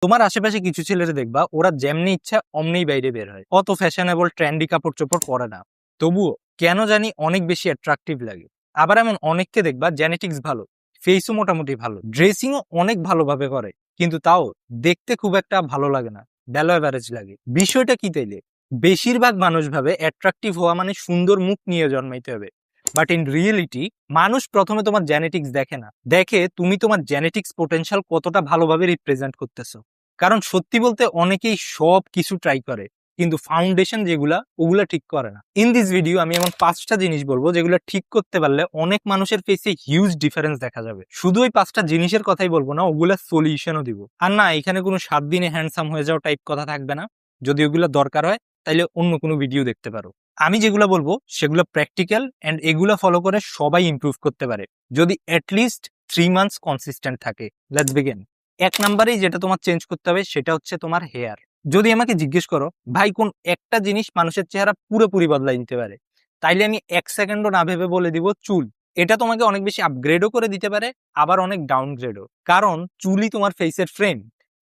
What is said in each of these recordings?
তোমার আশেপাশে কিছু ছেলেরা দেখবা ওরা যেমনি ইচ্ছা অমনি বাইরে বের হয়, অত ফ্যাশনেবল ট্রেন্ডি কাপড় চোপড় পরে না, তবুও কেন জানি অনেক বেশি অ্যাট্রাকটিভ লাগে। আবার এমন অনেককে দেখবা জেনেটিক্স ভালো, ফেসও মোটামুটি ভালো, ড্রেসিংও অনেক ভালোভাবে করে, কিন্তু তাও দেখতে খুব একটা ভালো লাগে না, ব্যালো অ্যাভারেজ লাগে। বিষয়টা কি তাইলে? বেশিরভাগ মানুষ ভাবে অ্যাট্রাকটিভ হওয়া মানে সুন্দর মুখ নিয়ে জন্মাইতে হবে, বাট ইন রিয়েলিটি মানুষ প্রথমে তোমার জেনেটিক্স দেখে না, দেখে তুমি তোমার জেনেটিক্স পোটেনশিয়াল কতটা ভালোভাবে রিপ্রেজেন্ট করতেছো। কারণ সত্যি বলতে অনেকেই সব কিছু ট্রাই করে, কিন্তু ফাউন্ডেশন যেগুলা ওগুলা ঠিক করে না। ইন দিস ভিডিও আমি এমন 5টা জিনিস বলবো যেগুলো ঠিক করতে পারলে অনেক মানুষের ফেসে হিউজ ডিফারেন্স দেখা যাবে। শুধু ওই 5টা জিনিসের কথাই বলবো না, ওগুলা সলিউশনও দিব। আর না, এখানে কোনো 7 দিনে হ্যান্ডসাম হয়ে যাওয়া টাইপ কথা থাকবে না। যদি ওগুলো দরকার হয় তাইলে অন্য কোনো ভিডিও দেখতে পারো। আমি যেগুলো বলবো সেগুলো প্র্যাকটিক্যাল এন্ড এগুলা ফলো করে সবাই ইমপ্রুভ করতে পারে, যদি অ্যাটলিস্ট 3 মান্থস কনসিস্টেন্ট থাকে। Let's begin. 1 নাম্বারেই যেটা তোমার চেঞ্জ করতে হবে সেটা হচ্ছে তোমার হেয়ার। যদি আমাকে জিজ্ঞেস করো ভাই কোন একটা জিনিস মানুষের চেহারা পুরোপুরি বদলাই দিতে পারে, তাইলে আমি 1 সেকেন্ডও না ভেবে বলে দিব চুল। এটা তোমাকে অনেক বেশি আপগ্রেডও করে দিতে পারে, আবার অনেক ডাউনগ্রেডও। কারণ চুলই তোমার ফেসের ফ্রেম,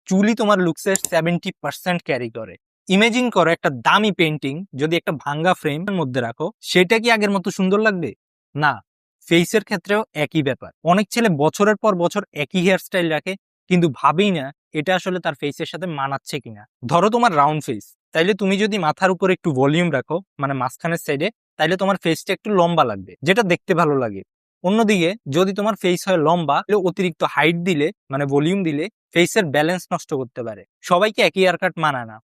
চুলই তোমার লুকসের 70% ক্যারি করে। ইমেজিন করো একটা দামি পেন্টিং যদি একটা ভাঙ্গা ফ্রেমের মধ্যে রাখো, সেটা কি আগের মতো সুন্দর লাগবে? না। ফেসের ক্ষেত্রেও একই ব্যাপার। অনেক ছেলে বছরের পর বছর একই হেয়ার স্টাইল রাখে, কিন্তু ভাবেই না এটা আসলে তার ফেসের সাথে মানাচ্ছে কিনা। ধরো তোমার রাউন্ড ফেস, তাইলে তুমি যদি মাথার উপর একটু ভলিউম রাখো, মানে মাঝখানের সাইডে, তাইলে তোমার ফেসটা একটু লম্বা লাগবে, যেটা দেখতে ভালো লাগে। অন্যদিকে যদি তোমার ফেস হয় লম্বা, তাহলে অতিরিক্ত হাইট দিলে মানে ভলিউম দিলে ফেসের ব্যালেন্স নষ্ট করতে পারে। সবাইকে একই হেয়ার কাট মানায় না।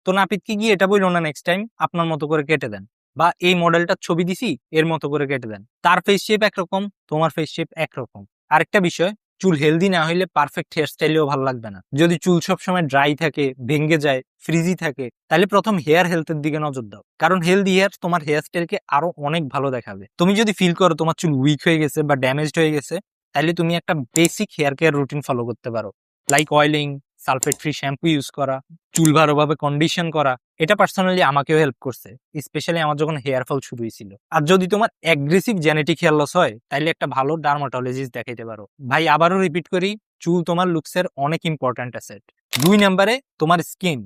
তো নাপিতকে গিয়ে এটা বললো না নেক্সট টাইম আপনার মতো করে কেটে দেন, বা এই মডেলটার ছবি দিছি এর মতো করে কেটে দেন। তার ফেস শেপ একরকম, তোমার ফেস শেপ একরকম। আরেকটা বিষয়, চুল হেলদি না হইলে পারফেক্ট হেয়ার স্টাইলেও ভালো লাগবে না। যদি চুল সবসময় ড্রাই থাকে, ভেঙে যায়, ফ্রিজি থাকে, তাহলে প্রথম হেয়ার হেলথের দিকে নজর দাও। কারণ হেলদি হেয়ার তোমার হেয়ার স্টাইলকে আরো অনেক ভালো দেখাবে। তুমি যদি ফিল করো তোমার চুল উইক হয়ে গেছে বা ড্যামেজড হয়ে গেছে, তাহলে তুমি একটা basic hair care routine follow করতে পারো, like oiling, sulphate free shampoo use করা, চুল ভালোভাবে কন্ডিশন করা। এটা পার্সোনালি আমাকেও হেল্প করছে, স্পেশালি আমার যখন হেয়ার ফল শুরু হয়েছিল। আর যদি তোমার অ্যাগ্রেসিভ জেনেটিক হেয়ার লস হয়, তাহলে একটা ভালো ডার্মাটোলজিস্ট দেখাইতে পারো। ভাই আবারও রিপিট করি, চুল তোমার লুকসের অনেক ইম্পর্ট্যান্ট অ্যাসেট। 2 নম্বরে তোমার স্কিন।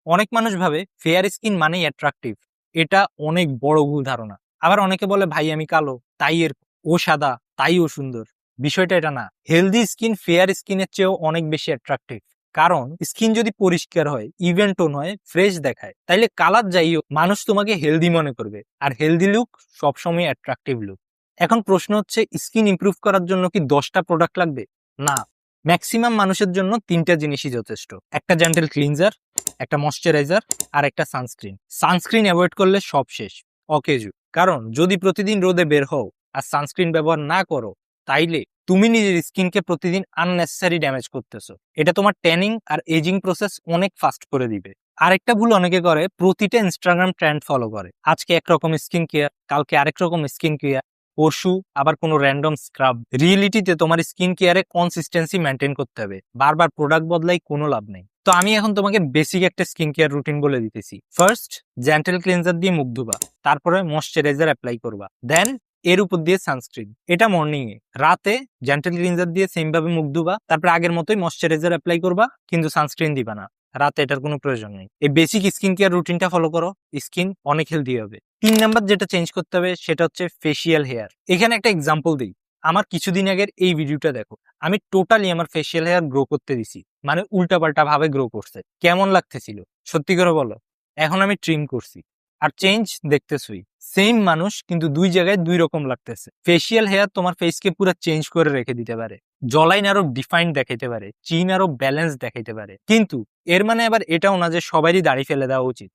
অনেক মানুষ ভাবে ফেয়ার স্কিন মানেই অ্যাট্রাকটিভ, এটা অনেক বড় ভুল ধারণা। আবার অনেকে বলে ভাই আমি কালো তাই ও সাদা তাই ও সুন্দর। বিষয়টা এটা না। হেলদি স্কিন ফেয়ার স্কিনের চেয়েও অনেক বেশি অ্যাট্রাকটিভ। কারণ স্কিন যদি পরিষ্কার হয়, ইভেন টোন হয়, ফ্রেশ দেখায়, তাইলে কালার যাই হোক মানুষ তোমাকে হেলদি মনে করবে। আর হেলদি লুক সবসময় অ্যাট্রাকটিভ লুক। এখন প্রশ্ন হচ্ছে, স্কিন ইমপ্রুভ করার জন্য কি 10টা প্রোডাক্ট লাগবে? না। ম্যাক্সিমাম মানুষের জন্য 3টা জিনিসই যথেষ্ট। একটা জেন্টাল ক্লিনজার, একটা ময়শ্চারাইজার, আর একটা সানস্ক্রিন। সানস্ক্রিন অ্যাভয়েড করলে সব শেষ, অকেজু। কারণ যদি প্রতিদিন রোদে বের হও আর সানস্ক্রিন ব্যবহার না করো, তাইলে তুমি নিজের স্কিনকে প্রতিদিন আননেসেসারি ড্যামেজ করতেছো। এটা তোমার ট্যানিং আর এজিং প্রসেস অনেক ফাস্ট করে দিবে। আরেকটা ভুল অনেকে করে, প্রতিটা ইনস্টাগ্রাম ট্রেন্ড ফলো করে। আজকে একরকম স্কিন কেয়ার, কালকে আরেক রকম স্কিন কেয়ার, পরশু আবার কোনো র্যান্ডম স্ক্রাব। রিয়েলিটিতে তোমার স্কিন কেয়ারে কনসিস্টেন্সি মেনটেন করতে হবে, বারবার প্রোডাক্ট বদলাই কোনো লাভ নেই। তো আমি এখন তোমাকে বেসিক একটা স্কিন কেয়ার রুটিন বলে দিতেছি। ফার্স্ট, জেন্টাল ক্লিনজার দিয়ে মুখ ধোবা, তারপরে ময়শ্চারাইজার অ্যাপ্লাই করবা, দেন এর উপর দিয়ে সানস্ক্রিন। এটা মর্নিং এ। রাতে জেন্টাল ক্লিনজার দিয়ে সেম ভাবে মুখ ধুবা, তারপরে আগের মতোই ময়শ্চারাইজার অ্যাপ্লাই করবা, কিন্তু সানস্ক্রিন দিবা না। রাতে এটার কোনো প্রয়োজন নেই। এই বেসিক স্কিন কেয়ার রুটিনটা ফলো করো, স্কিন অনেক হেলদি হবে। 3 নাম্বার যেটা চেঞ্জ করতে হবে সেটা হচ্ছে ফেসিয়াল হেয়ার। এখানে একটা এক্সাম্পল দিই। আমার কিছুদিন আগের এই ভিডিওটা দেখো, আমি টোটালি আমার ফেসিয়াল হেয়ার গ্রো করতে দিছি, মানে উল্টাপাল্টা ভাবে গ্রো করছে। কেমন লাগতেছিল সত্যি করে বলো? এখন আমি ট্রিম করছি, আর চেঞ্জ দেখতেছই। সেম মানুষ কিন্তু 2 জায়গায় 2 রকম লাগতেছে। ফেসিয়াল হেয়ার তোমার ফেসকে পুরো চেঞ্জ করে রেখে দিতে পারে, জলাইন আরো ডিফাইন্ড দেখাইতে পারে, চিন আরো ব্যালেন্স দেখাইতে পারে। কিন্তু এর মানে আবার এটাও না যে সবারই দাড়ি ফেলে দেওয়া উচিত।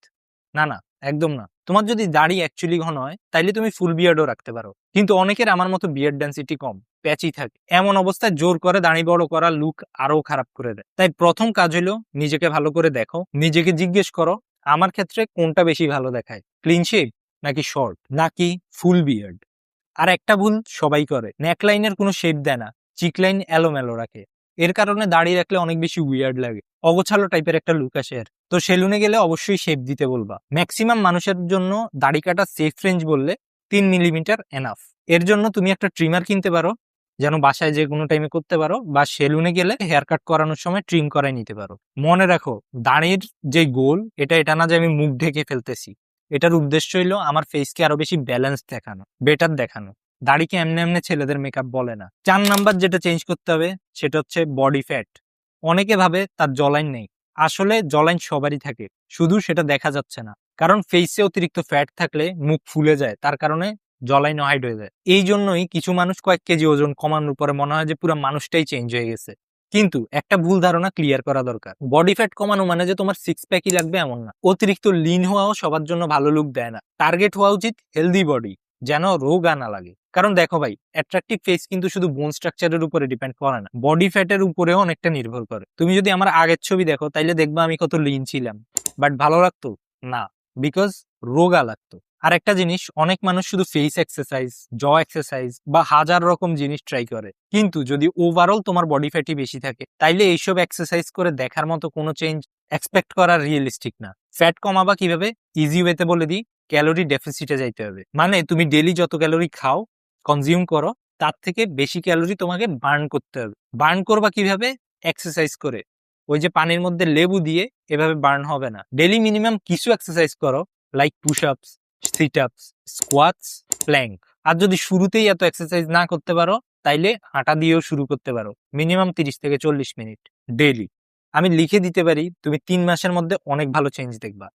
না না, একদম না। তোমার যদি দাড়ি অ্যাকচুয়ালি ঘন হয় তাইলে তুমি ফুল বিয়ার্ডও রাখতে পারো, কিন্তু অনেকের আমার মতো বিয়ার্ড ডেন্সিটি কম, প্যাচি থাকে। এমন অবস্থায় জোর করে দাড়ি বড় করা লুক আরো খারাপ করে দেয়। তাই প্রথম কাজ হলো নিজেকে ভালো করে দেখো, নিজেকে জিজ্ঞেস করো আমার ক্ষেত্রে কোনটা বেশি ভালো দেখায়, ক্লিন শেভ নাকি শর্ট নাকি ফুল বিয়ার্ড। আর একটা ভুল সবাই করে, নেকলাইনের কোনো শেপ দেয় না, চিকলাইন এলোমেলো রাখে। এর কারণে দাড়ি রাখলে অনেক বেশি উইয়ার্ড লাগে, অগোছালো টাইপের একটা লুক আসে। তো সেলুনে গেলে অবশ্যই শেপ দিতে বলবা। ম্যাক্সিমাম মানুষের জন্য দাড়ি কাটা সেফ রেঞ্জ বললে 3 মিলিমিটার এনাফ। এর জন্য তুমি একটা ট্রিমার কিনতে পারো, যেন বাসায় যে কোনো টাইমে করতে পারো, বা সেলুনে গেলে হেয়ার কাট করানোর সময় ট্রিম করাই নিতে পারো। মনে রাখো, দাড়ির যে গোল এটা না যে আমি মুখ ঢেকে ফেলতেছি। এটার উদ্দেশ্য হইলো আমার ফেসকে আরো বেশি ব্যালেন্স দেখানো, বেটার দেখানো। দাড়িকে এমনি এমনি ছেলেদের মেকআপ বলে না। 4 নাম্বার যেটা চেঞ্জ করতে হবে সেটা হচ্ছে বডি ফ্যাট। অনেকে ভাবে তার জলাইন নেই, আসলে জলাইন সবারই থাকে, শুধু সেটা দেখা যাচ্ছে না। কারণ ফেসে অতিরিক্ত ফ্যাট থাকলে মুখ ফুলে যায়, তার কারণে জলাইন হাইড হয়ে যায়। এই জন্যই কিছু মানুষ কয়েক কেজি ওজন কমানোর পরে মনে হয় যে পুরো মানুষটাই চেঞ্জ হয়ে গেছে। কিন্তু একটা ভুল ধারণা ক্লিয়ার করা দরকার, বডি ফ্যাট কমানো মানে যে তোমার সিক্স প্যাকই লাগবে এমন না। অতিরিক্ত লিন হওয়াও সবার জন্য ভালো লুক দেয় না। টার্গেট হওয়া উচিত হেলদি বডি, যেন রোগ না লাগে। কারণ দেখো ভাই, অ্যাট্রাকটিভ ফেস কিন্তু শুধু বোন স্ট্রাকচারের উপরে ডিপেন্ড করে না, বডি ফ্যাটের উপরেও অনেকটা নির্ভর করে। তুমি যদি আমার আগের ছবি দেখো তাইলে দেখবা আমি কত লিন ছিলাম, বাট ভালো লাগতো না, বিকজ রোগা লাগতো। আর একটা জিনিস, অনেক মানুষ শুধু ফেস এক্সারসাইজ, জ এক্সারসাইজ বা হাজার রকম জিনিস ট্রাই করে, কিন্তু যদি ওভারঅল তোমার বডি ফ্যাটই বেশি থাকে তাইলে এইসব এক্সারসাইজ করে দেখার মতো কোনো চেঞ্জ এক্সপেক্ট করা রিয়েলিস্টিক না। ফ্যাট কমাবা কিভাবে? ইজি ওয়েতে বলে দিই, ক্যালোরি ডেফিসিটে যাইতে হবে। মানে তুমি ডেইলি যত ক্যালোরি খাও, কনজিউম করো, তার থেকে বেশি ক্যালোরি তোমাকে বার্ন করতে হবে। বার্ন করবা কিভাবে? এক্সারসাইজ করে। ওই যে পানির মধ্যে লেবু দিয়ে এভাবে বার্ন হবে না। ডেইলি মিনিমাম কিছু এক্সারসাইজ করো, লাইক পুশ আপস, সিট আপস, স্কোয়াটস, প্ল্যাঙ্ক। আর যদি শুরুতেই এত এক্সারসাইজ না করতে পারো তাইলে হাঁটা দিয়েও শুরু করতে পারো, মিনিমাম 30 থেকে 40 মিনিট ডেইলি। আমি লিখে দিতে পারি, তুমি 3 মাসের মধ্যে অনেক ভালো চেঞ্জ দেখবা।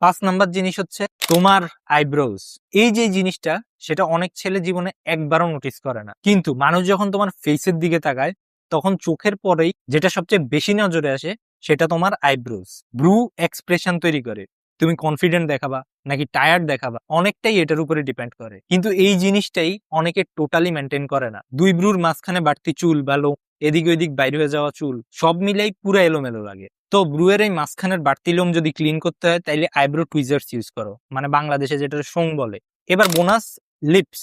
5 নাম্বার জিনিস হচ্ছে তোমার আইব্রোজ। এই যে জিনিসটা, সেটা অনেক ছেলে জীবনে একবারও নোটিস করে না, কিন্তু মানুষ যখন তোমার ফেসের দিকে তাকায় তখন চোখের পরেই যেটা সবচেয়ে বেশি নজরে আসে সেটা তোমার আইব্রোজ। ব্রু এক্সপ্রেশন তৈরি করে, তুমি কনফিডেন্ট দেখাবা নাকি টায়ার্ড দেখাবা অনেকটাই এটার উপরে ডিপেন্ড করে। কিন্তু এই জিনিসটাই অনেকে টোটালি মেনটেন করে না। দুই ব্রুর মাঝখানে বাড়তি চুল বা লোম, এদিক ওইদিক বাইরে হয়ে যাওয়া চুল, সব মিলেই পুরো এলোমেলো লাগে। তো ব্রুয়ের এই মাঝখানের বাড়তি লোম যদি ক্লিন করতে হয় তাইলে আইব্রো টুইজার্স ইউজ করো, মানে বাংলাদেশে যেটা শোং বলে। এবার বোনাস, লিপস।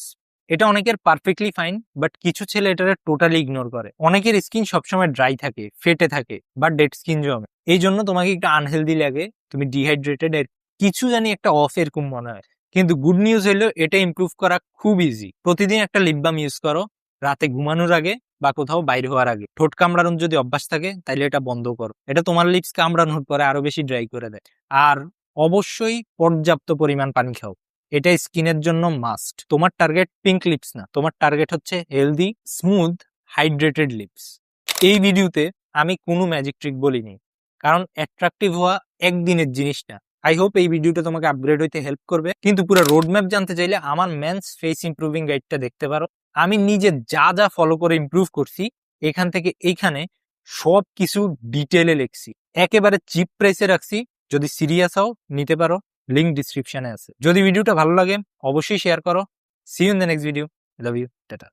এটা অনেকের পারফেক্টলি ফাইন, বাট কিছু ছেলে এটারে টোটালি ইগনোর করে। অনেকের স্কিন সবসময় ড্রাই থাকে, ফেটে থাকে, বা ডেড স্কিন জমে। এই জন্য তোমাকে একটু আনহেলদি লাগে, তুমি ডিহাইড্রেটেড এর কিছু জানি একটা অফ এরকম মনে হয়। কিন্তু গুড নিউজ হলো এটা ইমপ্রুভ করা খুব ইজি। প্রতিদিন একটা লিপ বাম ইউজ করো, রাতে ঘুমানোর আগে বা কোথাও বাইরে হওয়ার আগে। ঠোঁট কামড়ানোর যদি অভ্যাস থাকে তাহলে এটা বন্ধ করো, এটা তোমার লিপস কামড়ানোর পরে আরো বেশি ড্রাই করে দেয়। আর অবশ্যই পর্যাপ্ত পরিমাণ পানি খাও, এটা স্কিনের জন্য মাস্ট। তোমার টার্গেট পিঙ্ক লিপস না, তোমার টার্গেট হচ্ছে হেলদি, স্মুথ, হাইড্রেটেড লিপস। এই ভিডিওতে আমি কোনো ম্যাজিক ট্রিক বলিনি, কারণ অ্যাট্রাকটিভ হওয়া একদিনের জিনিস না। আই হোপ এই ভিডিওটা তোমাকে আপগ্রেড হইতে হেল্প করবে। কিন্তু পুরো রোডম্যাপ জানতে চাইলে আমার মেন্স ফেস ইমপ্রুভিং গাইডটা দেখতে পারো। আমি নিজে যা যা ফলো করে ইমপ্রুভ করছি এখান থেকে এইখানে সব কিছু ডিটেলে লিখছি, একেবারে চিপ প্রাইসে রাখছি। যদি সিরিয়াস হও নিতে পারো, লিঙ্ক ডিসক্রিপশনে আছে। যদি ভিডিওটা ভালো লাগে অবশ্যই শেয়ার করো। See you in the next video. Love you, tata.